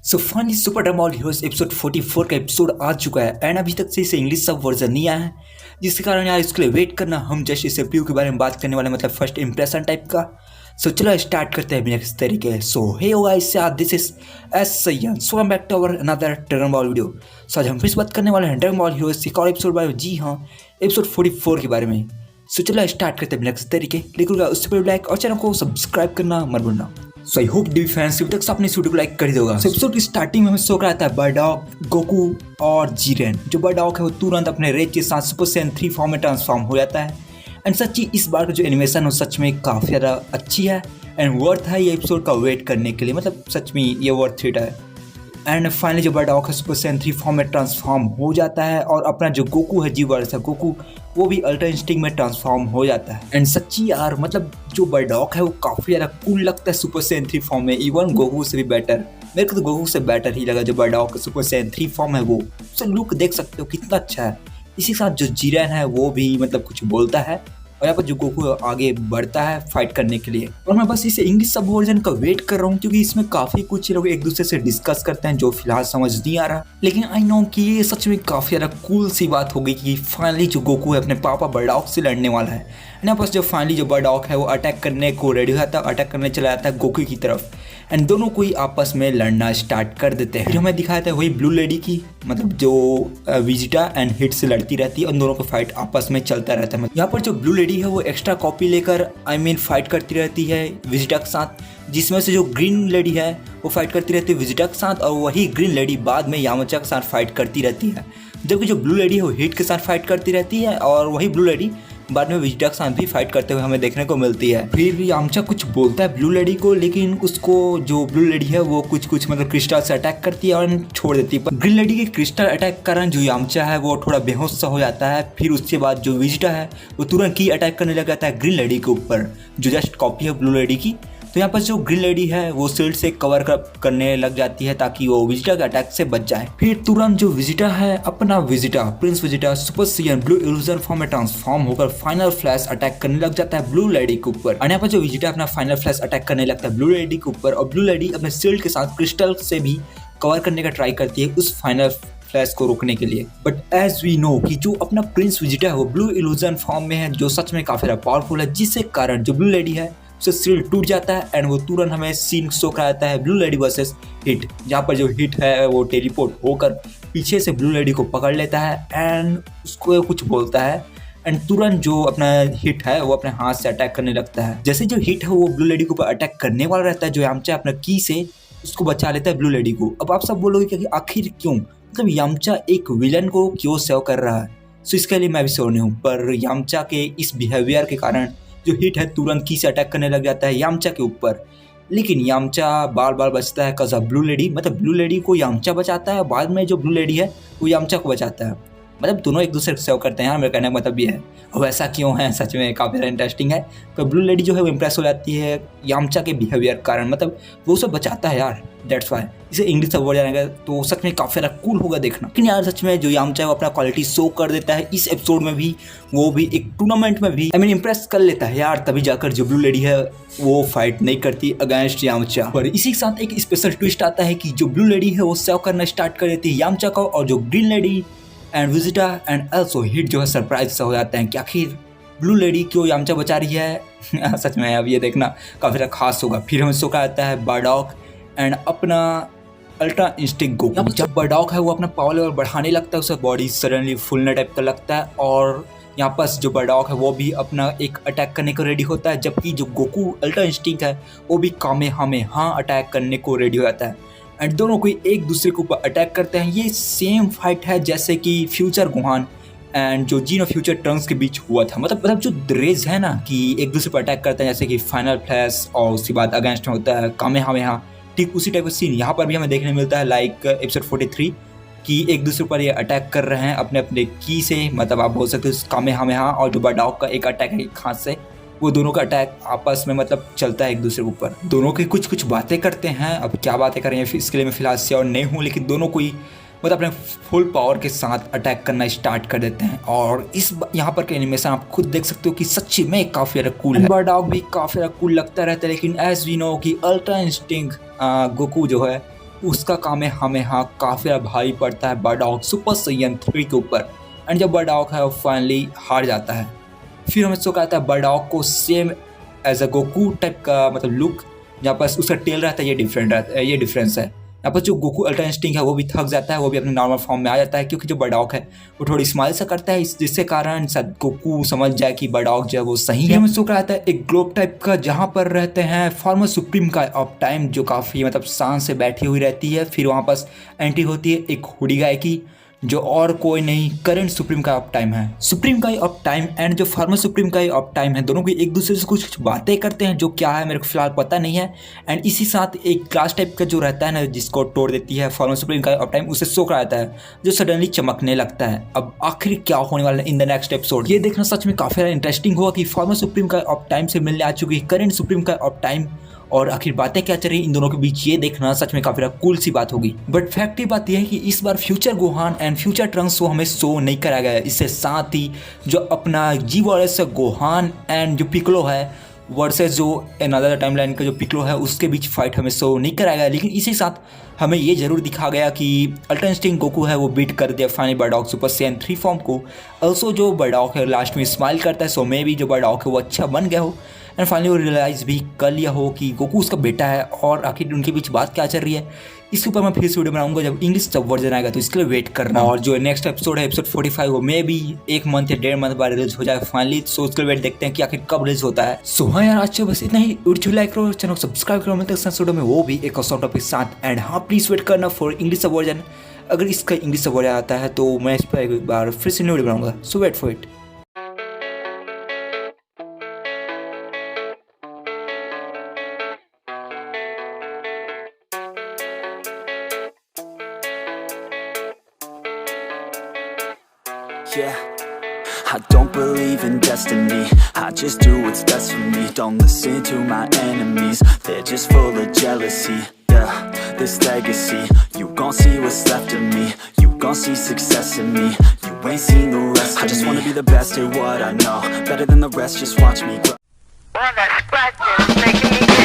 So finally super drama heroes episode 44 का episode आ चुका है एंड अभी तक से इसे इंग्लिश सब वर्जन नहीं आया है, जिसके कारण यार इसके लिए वेट करना। हम जस्ट इस रिव्यू के बारे में बात करने वाले, मतलब फर्स्ट इंप्रेशन टाइप का। सो चलो स्टार्ट करते हैं नेक्स्ट तरीके। So hey guys, this is S Syed, so I am back to our another dragon ball video. So आज हम फिर बात करने वाले हैं ड्रैगन बॉल हीरोज एक और एपिसोड बारे में। जी हाँ, एपिसोड 44 के बारे में। सो चलो स्टार्ट करते हैं नेक्स्ट तरीके। लेकिन उससे पहले लाइक और चैनल को सब्सक्राइब करना मत भूलना। सो आई होप डी फैंस अभी तक आपने इस वीडियो को लाइक कर ही दोगा। एपिसोड की स्टार्टिंग में हमें शो कराता है बर्डॉग, गोकू और जीरेन। जो बर्डॉग है वो तुरंत अपने रेज के साथ सुपर सैयन 3 फॉर्म में ट्रांसफॉर्म हो जाता है। एंड सच्ची इस बार का जो एनिमेशन है सच में काफ़ी ज़्यादा अच्छी है एंड वर्थ है ये एपिसोड का वेट करने के लिए, मतलब सच में ये वर्थ इट है। एंड फाइनली जो बर्डॉग है सुपर सैयन 3 फॉर्म में ट्रांसफॉर्म हो जाता है और अपना जो गोकू है, जीवर्स है गोकू, वो भी अल्ट्रा इंस्टिंक्ट में ट्रांसफॉर्म हो जाता है। एंड सच्ची यार, मतलब जो बर्डॉग है वो काफ़ी ज़्यादा कूल लगता है सुपर सैयन 3 फॉर्म में, इवन गोकू से भी बेटर। मेरे को तो गोकू से बेटर ही लगा जो बर्डॉग का सुपर सैयन 3 फॉर्म है वो। तो लुक देख सकते हो कितना अच्छा है। इसी के साथ जो जीरेन है वो भी मतलब कुछ बोलता है और यहाँ पर जो गोकू आगे बढ़ता है फाइट करने के लिए। और मैं बस इसे इंग्लिश सब वर्जन का वेट कर रहा हूँ क्योंकि इसमें काफ़ी कुछ लोग एक दूसरे से डिस्कस करते हैं जो फिलहाल समझ नहीं आ रहा। लेकिन आई नो कि ये सच में काफ़ी ज़्यादा कूल सी बात हो गई कि फाइनली जो गोकू है अपने पापा बर्डॉग से लड़ने वाला है। यहाँ पास जो फाइनली जो बर्डॉग है वो अटैक करने को रेडी हो जाता है, अटैक करने चला जाता है गोकू की तरफ। एंड दोनों कोई आपस में लड़ना स्टार्ट कर देते हैं। फिर हमें दिखाया था वही ब्लू लेडी की, मतलब जो विजिटा एंड हिट से लड़ती रहती है, उन दोनों का फाइट आपस में चलता रहता है। यहाँ पर जो ब्लू लेडी है वो एक्स्ट्रा कॉपी लेकर फाइट करती रहती है विजिटा के साथ, जिसमें से जो ग्रीन लेडी है वो फाइट करती रहती है विजिटा के साथ और वही ग्रीन लेडी बाद में यामाचा के साथ फाइट करती रहती है। जबकि जो ब्लू लेडी है वो हिट के साथ फाइट करती रहती है और वही ब्लू लेडी बाद में विजिटा के साथ भी फाइट करते हुए हमें देखने को मिलती है। फिर यामचा कुछ बोलता है ब्लू लेडी को, लेकिन उसको जो ब्लू लेडी है वो कुछ मतलब क्रिस्टल से अटैक करती है और छोड़ देती है। ग्रीन लेडी के क्रिस्टल अटैक के कारण जो यामचा है वो थोड़ा बेहोश सा हो जाता है। फिर उसके बाद जो विजिटा है वो तुरंत ही अटैक करने लग जाता है ग्रीन लेडी के ऊपर, जो जस्ट कॉपी है ब्लू लेडी की। तो यहाँ पर जो ग्रीन लेडी है वो शील्ड से कवर करने लग जाती है ताकि वो विजिटा के अटैक से बच जाए। फिर तुरंत जो विजिटा है अपना Vegeta prince Vegeta super Saiyan blue illusion form में ट्रांसफॉर्म होकर फाइनल फ्लैश अटैक करने लग जाता है ब्लू लेडी के ऊपर। और यहाँ पर जो विजिटा अपना फाइनल फ्लैश अटैक करने लगता है ब्लू लेडी के ऊपर और ब्लू लेडी अपने शील्ड के साथ क्रिस्टल से भी कवर करने का ट्राई करती है उस फाइनल फ्लैश को रोकने के लिए। बट एज वी नो कि जो अपना प्रिंस विजिटा है वो ब्लू इल्यूजन फॉर्म में है, जो सच में काफी पावरफुल है, जिसके कारण जो ब्लू लेडी है उससे शील्ड टूट जाता है एंड वो तुरंत हमें सीन शो कराता है ब्लू लेडी वर्सेस हिट, जहाँ पर जो हिट है वो टेलीपोर्ट होकर पीछे से ब्लू लेडी को पकड़ लेता है एंड उसको कुछ बोलता है एंड तुरंत जो अपना हिट है वो अपने हाथ से अटैक करने लगता है। जैसे जो हिट है वो ब्लू लेडी को अटैक करने वाला रहता है, जो यामचा अपना की से उसको बचा लेता है ब्लू लेडी को। अब आप सब बोलोगे कि आखिर क्यों, मतलब यामचा एक विलन को क्यों सेव कर रहा है। सो इसके लिए मैं भी श्योर नहीं हूँ, पर यामचा के इस बिहेवियर के कारण जो हिट है तुरंत की से अटैक करने लग जाता है यामचा के ऊपर। लेकिन यामचा बार बार बचता है कज़ा ब्लू लेडी, मतलब ब्लू लेडी को यामचा बचाता है, बाद में जो ब्लू लेडी है वो यामचा को बचाता है, मतलब दोनों एक दूसरे को सेव करते हैं। मेरे कहने का मतलब ये है। और ऐसा क्यों है सच में काफ़ी ज़्यादा इंटरेस्टिंग है। तो ब्लू लेडी जो है वो इम्प्रेस हो जाती है यामचा के बिहेवियर के कारण, मतलब वो उसे बचाता है यार, दैट्स वाई। इसे इंग्लिश सब वर्ड जाएगा तो सच में काफ़ी ज़्यादा कूल होगा देखना। लेकिन यार सच में जो यामचा है वो अपना क्वालिटी शो कर देता है इस एपिसोड में भी, वो भी एक टूर्नामेंट में भी इम्प्रेस कर लेता है यार। तभी जाकर जो ब्लू लेडी है वो फाइट नहीं करती अगेंस्ट यामचा। और इसी के साथ एक स्पेशल ट्विस्ट आता है कि जो ब्लू लेडी है वो सेव करना स्टार्ट कर देती है यामचा को, और जो green lady and Vegeta and also hit जो है सरप्राइज से हो जाते हैं कि आखिर ब्लू लेडी क्यों यामचा बचा रही है। सच में अब ये देखना काफ़ी खास होगा। फिर हमें शो का आता है बर्डॉग एंड अपना अल्ट्रा इंस्टिंक्ट गोकू। जब बर्डॉग है वो अपना पावर लेवल बढ़ाने लगता है, उसे बॉडी सडनली फुलने टाइप का लगता है और यहाँ पास जो बर्डॉग है वो भी अपना एक अटैक करने को रेडी होता है, जबकि जो गोकू अल्ट्रा इंस्टिंक्ट है वो भी कामेहामेहा अटैक करने को रेडी हो जाता है एंड दोनों कोई एक दूसरे के ऊपर अटैक करते हैं। ये सेम फाइट है जैसे कि फ्यूचर गोहान एंड जो जीनो फ्यूचर टर्न्स के बीच हुआ था। मतलब जो रेज है ना कि एक दूसरे पर अटैक करते हैं, जैसे कि फाइनल फ्लैश और उसके बाद अगेंस्ट होता है कामेहामेहा, ठीक उसी टाइप का सीन यहाँ पर भी हमें देखने मिलता है लाइक एपिसोड 43 कि एक दूसरे पर ये अटैक कर रहे हैं अपने अपने की से, मतलब आप बोल सकते हो कामेहामेहा। और जो बर्डॉग का एक अटैक है एक हाथ से, वो दोनों का अटैक आपस में मतलब चलता है एक दूसरे के ऊपर। दोनों की कुछ बातें करते हैं, अब क्या बातें करें इसके लिए मैं फिलहाल श्योर नहीं हूँ, लेकिन दोनों कोई मतलब अपने फुल पावर के साथ अटैक करना स्टार्ट कर देते हैं। और इस यहाँ पर के एनिमेशन आप खुद देख सकते हो कि सच्ची में काफ़ी ज़्यादा कूल है। बर्डॉग भी काफ़ी ज़्यादा कूल लगता रहता है, लेकिन एज वी नो कि अल्ट्रा इंस्टिंक्ट गोकू जो है उसका काम है हमें यहाँ काफ़ी भारी पड़ता है बर्डॉग सुपर सैयन 3 के ऊपर। एंड जब बर्डॉग है वो फाइनली हार जाता है, फिर हमें शो कहता है बर्डॉग को same as a Goku type का मतलब लुक, जहाँ पर उसका टेल रहता है, ये डिफरेंस है। यहाँ पर जो गोकू अल्ट्रा इंस्टिंक्ट है वो भी थक जाता है, वो भी अपने नॉर्मल फॉर्म में आ जाता है, क्योंकि जो बर्डॉग है वो थोड़ी स्माइल सा करता है, जिसके कारण शायद गोकू समझ जाए कि बर्डॉग जो है वो सही है। हमें शो कराता है एक ग्लोब टाइप का, जहाँ पर रहते हैं फॉर्मर सुप्रीम का ऑफ टाइम, जो काफ़ी मतलब शान से बैठी हुई रहती है। फिर वहाँ पर एंट्री होती है एक हुडी गाय की, जो और कोई नहीं करंट सुप्रीम का ऑफ टाइम है। सुप्रीम का ऑफ टाइम एंड जो फॉर्मर सुप्रीम का ऑफ टाइम है, दोनों की एक दूसरे से कुछ बातें करते हैं, जो क्या है मेरे को फिलहाल पता नहीं है। एंड इसी साथ एक ग्लास टाइप का जो रहता है ना, जिसको तोड़ देती है फॉर्मर सुप्रीम का ऑफ टाइम, उसे शो कराता है, जो सडनली चमकने लगता है। अब आखिर क्या होने वाला है इन द नेक्स्ट एपिसोड, ये देखना सच में काफी इंटरेस्टिंग होगा कि फॉर्मर सुप्रीम का ऑफ टाइम से मिलने आ चुकी है करंट सुप्रीम का ऑफ टाइम, और आखिर बातें क्या चल रही इन दोनों के बीच, ये देखना सच में काफी कूल सी बात होगी। बट फैक्ट ये बात यह है कि इस बार future Gohan and future Trunks को हमें शो नहीं कराया गया है। इससे साथ ही जो अपना जी वॉरियर्स गोहान एंड जो पिकलो है वर्सेस जो अनदर टाइमलाइन का जो पिकलो है, उसके बीच फाइट हमें शो नहीं कराया गया। लेकिन इसी साथ हमें ये जरूर दिखा गया कि अल्ट्रा इंस्टिंक्ट गोकू है वो बीट कर दिया फाइनली बर्डॉग सुपर सैयन 3 फॉर्म को। ऑल्सो जो बर्डॉग है लास्ट में स्माइल करता है, सो मे भी जो बर्डॉग है वो अच्छा बन गया हो, एंड फाइनली वो रियलाइज़ भी कर लिया हो कि गोकू उसका बेटा है, और आखिर उनके बीच बात क्या चल रही है। इसके ऊपर मैं फिर से वीडियो बनाऊंगा जब इंग्लिश सब वर्जन आएगा, तो इसके लिए वेट करना। और जो नेक्स्ट एपिसोड है एपिसोड 45, वो मे भी 1 मंथ या 1.5 मंथ बाद रिलीज हो जाएगा फाइनली। सो उसके लिए वेट देखते हैं कि आखिर कब रिलीज होता है। सो हाँ यार, आज बस इतना ही। वीडियो लाइक करो, चैनल को सब्सक्राइब करो, मिलते हैं वीडियो में वो भी एक और टॉपिक के साथ। एंड हाँ, प्लीज वेट करना फॉर इंग्लिश सब वर्जन। अगर इसका इंग्लिश सब वर्जन आता है तो मैं इस पर एक बार फिर से वीडियो बनाऊंगा। So wait for it. Yeah, I don't believe in destiny, I just do what's best for me. Don't listen to my enemies, they're just full of jealousy. Yeah, this legacy, you gon' see what's left of me. You gon' see success in me, you ain't seen the rest of me. I just wanna be the best at what I know, better than the rest, just watch me grow. Well, that scratch is making me